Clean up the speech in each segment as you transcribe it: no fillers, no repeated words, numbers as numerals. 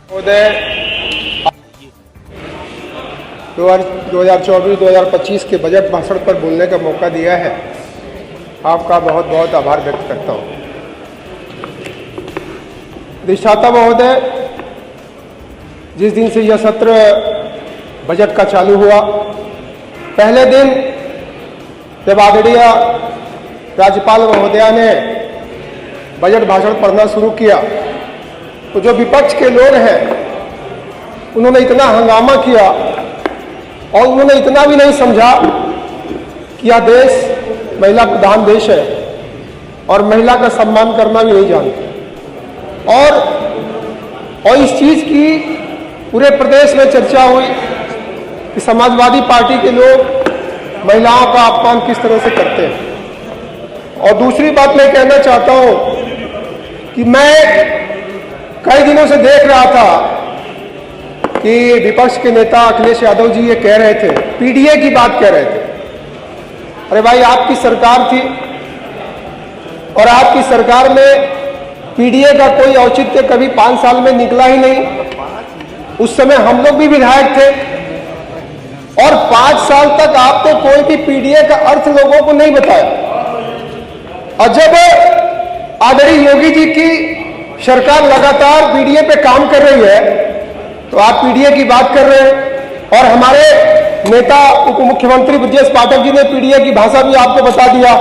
2024-2025 के बजट भाषण पर बोलने का मौका दिया है, आपका बहुत बहुत आभार व्यक्त करता हूँ। अधिष्ठाता महोदय, जिस दिन से यह सत्र बजट का चालू हुआ, पहले दिन जब आदरणीय राज्यपाल महोदया ने बजट भाषण पढ़ना शुरू किया तो जो विपक्ष के लोग हैं उन्होंने इतना हंगामा किया और उन्होंने इतना भी नहीं समझा कि यह देश महिला प्रधान देश है और महिला का सम्मान करना भी नहीं जानते। और इस चीज़ की पूरे प्रदेश में चर्चा हुई कि समाजवादी पार्टी के लोग महिलाओं का अपमान किस तरह से करते हैं। और दूसरी बात मैं कहना चाहता हूं कि मैं कई दिनों से देख रहा था कि विपक्ष के नेता अखिलेश यादव जी ये कह रहे थे, पीडीए की बात कह रहे थे। अरे भाई, आपकी सरकार थी और आपकी सरकार में पीडीए का कोई औचित्य कभी 5 साल में निकला ही नहीं। उस समय हम लोग भी विधायक थे और 5 साल तक आपने कोई भी पीडीए का अर्थ लोगों को नहीं बताया। और जब आदरणीय योगी जी की सरकार लगातार पीडीए पे काम कर रही है तो आप पीडीए की बात कर रहे हैं। और हमारे नेता उप मुख्यमंत्री ब्रजेश पाठक जी ने पीडीए की भाषा भी आपको बता दिया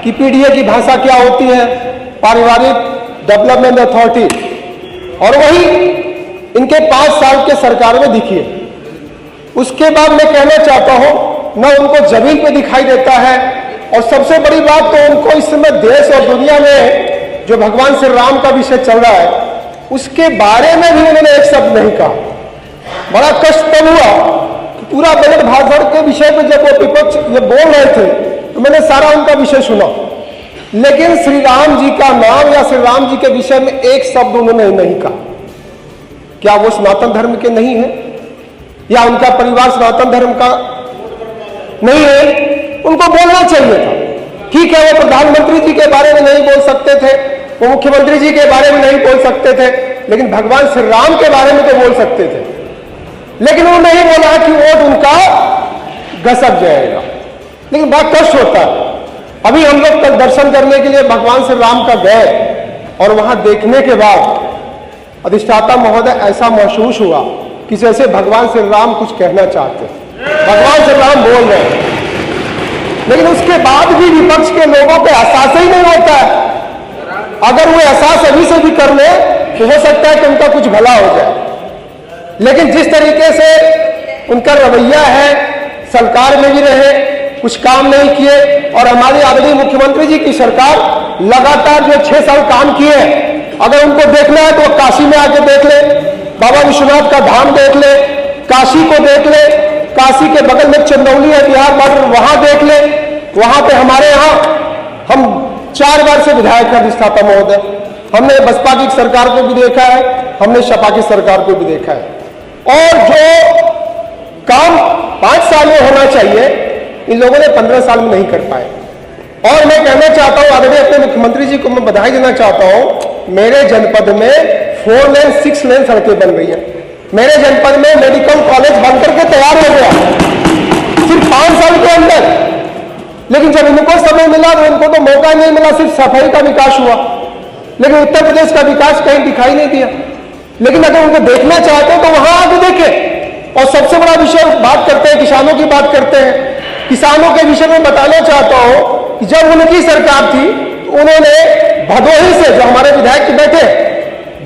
कि पीडीए की भाषा क्या होती है, पारिवारिक डेवलपमेंट अथॉरिटी। और वही इनके 5 साल के सरकार में दिखी है। उसके बाद मैं कहना चाहता हूं, न उनको जमीन पे दिखाई देता है और सबसे बड़ी बात तो उनको इस समय देश और दुनिया में जो भगवान श्री राम का विषय चल रहा है उसके बारे में भी उन्होंने एक शब्द नहीं कहा। बड़ा कष्ट तब हुआ कि पूरा बजट भाषण के विषय पे जब वो विपक्ष ये बोल रहे थे तो मैंने सारा उनका विषय सुना, लेकिन श्री राम जी का नाम या श्री राम जी के विषय में एक शब्द उन्होंने नहीं कहा। क्या वो सनातन धर्म के नहीं है या उनका परिवार सनातन धर्म का नहीं है? उनको बोलना चाहिए था। ठीक है, वो प्रधानमंत्री जी के बारे में नहीं बोल सकते थे, वो मुख्यमंत्री जी के बारे में नहीं बोल सकते थे, लेकिन भगवान श्री राम के बारे में तो बोल सकते थे। लेकिन वो नहीं बोला कि वोट उनका घसक जाएगा। लेकिन बड़ा कष्ट होता है। अभी हम लोग कल दर्शन करने के लिए भगवान श्री राम का गए और वहां देखने के बाद अधिष्ठाता महोदय ऐसा महसूस हुआ कि जैसे भगवान श्री राम कुछ कहना चाहते हैं, भगवान श्री राम बोल रहे हैं, लेकिन उसके बाद भी विपक्ष के लोगों पे एहसास ही नहीं होता है। अगर वो एहसास अभी से भी कर ले तो हो सकता है कि उनका कुछ भला हो जाए। लेकिन जिस तरीके से उनका रवैया है, सरकार में भी रहे, कुछ काम नहीं किए। और हमारे आदरणीय मुख्यमंत्री जी की सरकार लगातार जो 6 साल काम किए हैं, अगर उनको देखना है तो काशी में आके देख ले, बाबा विश्वनाथ का धाम देख ले, काशी को देख ले, काशी के बगल में चंदौली है बिहार बॉर्डर, वहां देख ले। वहां पे हमारे यहाँ हम 4 बार से विधायक हैं अधिष्ठाता महोदय। हमने बसपा की सरकार को भी देखा है, हमने सपा की सरकार को भी देखा है। और जो काम 5 साल में होना चाहिए इन लोगों ने 15 साल में नहीं कर पाए। और मैं कहना चाहता हूं, आदरणीय अपने मुख्यमंत्री जी को मैं बधाई देना चाहता हूं। मेरे जनपद में 4 लेन 6 लेन सड़कें बन रही है। मेरे जनपद में मेडिकल कॉलेज बनकर के तैयार हो गया सिर्फ 5 साल के अंदर। लेकिन जब इनको समय मिला तो इनको तो मौका नहीं मिला, सिर्फ सफाई का विकास हुआ, लेकिन उत्तर प्रदेश का विकास कहीं दिखाई नहीं दिया। लेकिन अगर उनको देखना चाहते हैं तो वहां आगे देखें। और सबसे बड़ा विषय बात करते हैं, किसानों की बात करते हैं। किसानों के विषय में बताना चाहता हूं कि जब उनकी सरकार थी तो उन्होंने भदोही से, जो हमारे विधायक बैठे,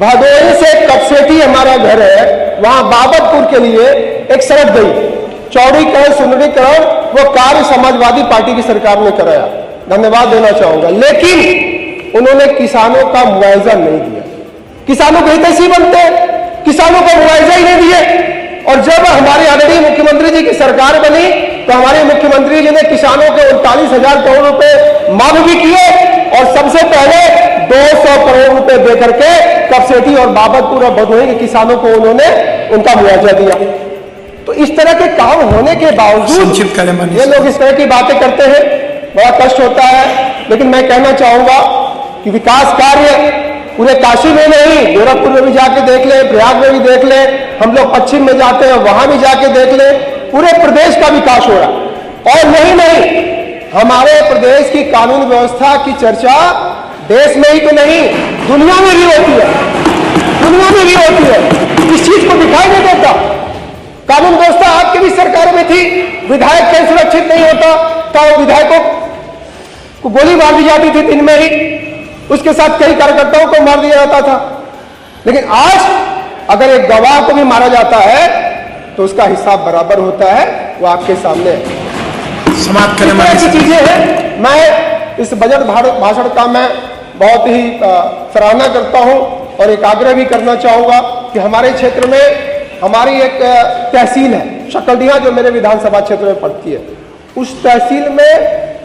भदोही से कपसेठी हमारा घर है, वहां बाबतपुर के लिए एक सड़क गई, चौड़ीकरण सुंदरीकरण, वो कार्य समाजवादी पार्टी की सरकार ने कराया, धन्यवाद देना चाहूंगा। लेकिन उन्होंने किसानों का मुआवजा नहीं दिया। किसानों के हितैषी बनते, किसानों को मुआवजा ही नहीं दिए। और जब हमारे आदरणीय मुख्यमंत्री जी की सरकार बनी तो हमारे मुख्यमंत्री जी ने किसानों के 39,000 करोड़ रुपए माफ भी किए और सबसे पहले 200 करोड़ रुपए देकर के कपसेठी और बाबतपुर और भदोही के किसानों को उन्होंने उनका मुआवजा दिया। तो इस तरह के काम होने के बावजूद ये लोग इस तरह की बातें करते हैं, बड़ा कष्ट होता है। लेकिन मैं कहना चाहूंगा कि विकास कार्य पूरे काशी में नहीं, गोरखपुर में भी जाके देख ले, प्रयाग में भी देख ले, हम लोग पश्चिम में जाते हैं वहां भी जाके देख ले, पूरे प्रदेश का विकास हो रहा। और नहीं, हमारे प्रदेश की कानून व्यवस्था की चर्चा देश में ही तो नहीं दुनिया में भी होती है, दुनिया में भी होती है। इस चीज को दिखाई नहीं देता। कानून व्यवस्था आपकी भी सरकार में थी, विधायक कहीं सुरक्षित नहीं होता तो विधायकों को गोली मार दी जाती थी दिन में ही, उसके साथ कई कार्यकर्ताओं को मार दिया जाता था। लेकिन आज अगर एक गवाह को भी मारा जाता है तो उसका हिसाब बराबर होता है, वो आपके सामने समाप्त करने ऐसी चीजें हैं। मैं इस बजट भाषण का मैं बहुत ही सराहना करता हूं और एक आग्रह भी करना चाहूंगा कि हमारे क्षेत्र में हमारी एक तहसील है शकलडीहा, जो मेरे विधानसभा क्षेत्र में पड़ती है। उस तहसील में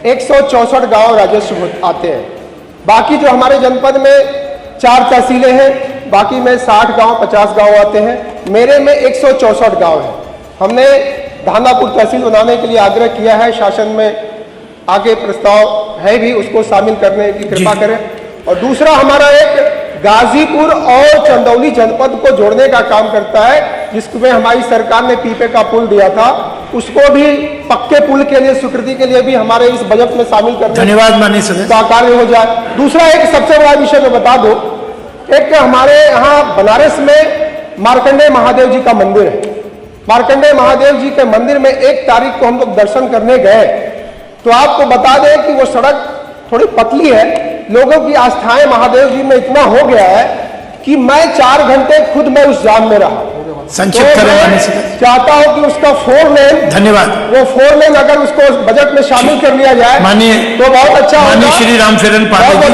164 गांव राजस्व आते हैं। बाकी जो हमारे जनपद में 4 तहसीलें हैं, बाकी में 60 गांव 50 गांव आते हैं। मेरे में 164 गांव हैं। हमने धानापुर तहसील बनाने के लिए आग्रह किया है, शासन में आगे प्रस्ताव है भी, उसको शामिल करने की कृपा करें। और दूसरा हमारा एक गाजीपुर और चंदौली जनपद को जोड़ने का काम करता है, जिसमें हमारी सरकार ने पीपे का पुल दिया था, उसको भी पक्के पुल के लिए स्वीकृति के लिए भी हमारे इस बजट में शामिल करने धन्यवाद माननीय सदस्य का कार्य हो जाए। दूसरा एक सबसे बड़ा विषय मैं बता दो, एक हमारे यहाँ बनारस में मार्कंडेय महादेव जी का मंदिर है। मार्कंडेय महादेव जी के मंदिर में 1 तारीख को हम लोग दर्शन करने गए, तो आपको बता दें कि वो सड़क थोड़ी पतली है। लोगों की आस्थाएं महादेव जी में इतना हो गया है कि मैं 4 घंटे खुद मैं उस जाम में रहा। संक्षिप्त करें, चाहता हूं कि उसका 4 लेन, धन्यवाद, वो 4 लेन अगर उसको बजट में शामिल कर लिया जाए माननीय तो बहुत अच्छा होगा। माननीय श्री रामचरण पांडे जी।